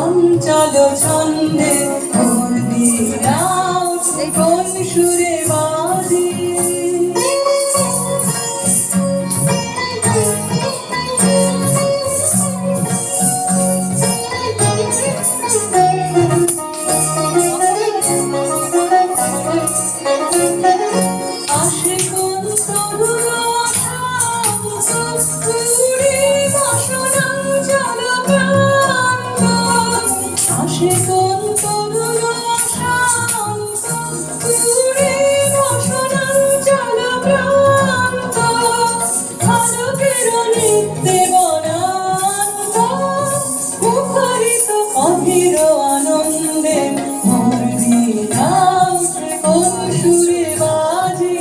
চঞ্চল ছন্দে মোর বীণা ওঠে কোন সুরে বাজে। আসে কোন তরুণ আসে কোন তরুণ শান্ত পুরে বসনাঞ্চল প্রান্ত আলোকের নৃত্যে বনান্ত মুখরিত অধীর আনন্দে মোর বীণা ওঠে কোন সুরে বাজে।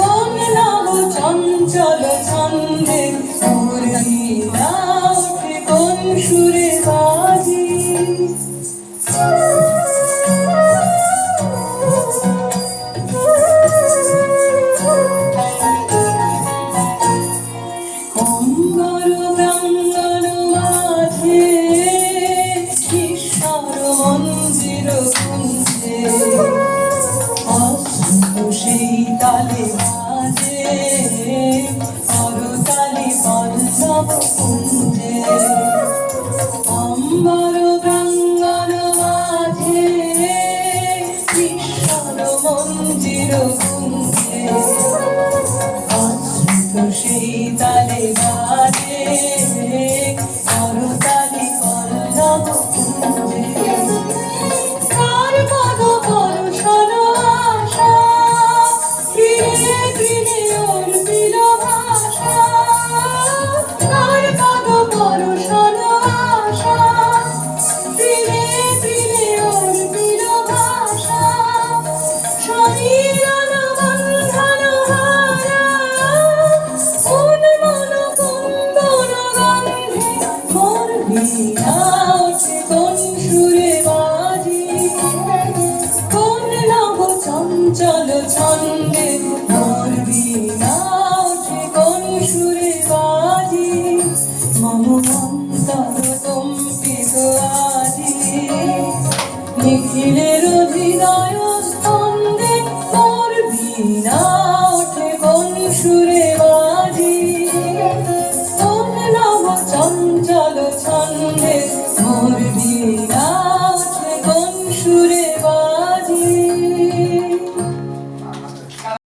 কোন নব চঞ্চল ছন্দে মোর বীণা ওঠে কোন সুরে বাজে। অম্বর প্রাঙ্গণ মাঝে ঈশ্বর মন্দির কুঞ্জে অস্ত সেই তালে বাজে করতালি পল্লব কুঞ্জে। অম্বর প্রাঙ্গণ মাঝে ঈশ্বর মন্দির কুঞ্জে অস্ত সেই তালে বাজে করতালি পল্লব কুঞ্জে। কার পদ পরশন আশা ফিরে ফিরে অর্পিল ভাষা। কার পদ পরশন আশা ফিরে ফিরে অর্পিল ভাষা। শরীরন বন্ধন হারা মন মন কুন্দন গন্ধে মোর বীণা ওঠে কোন সুরে বাজে। কোন নব চঞ্চল ছন্দে মোর বীণা ওঠে কোন সুরে বাজে। মম অন্তর কম্পিত আজি নিখিলের হৃদয় স্পন্দে মোর বীণা ওঠে কোন সুরে বাজে। কোন নব চঞ্চল ছন্দে মোর বীণা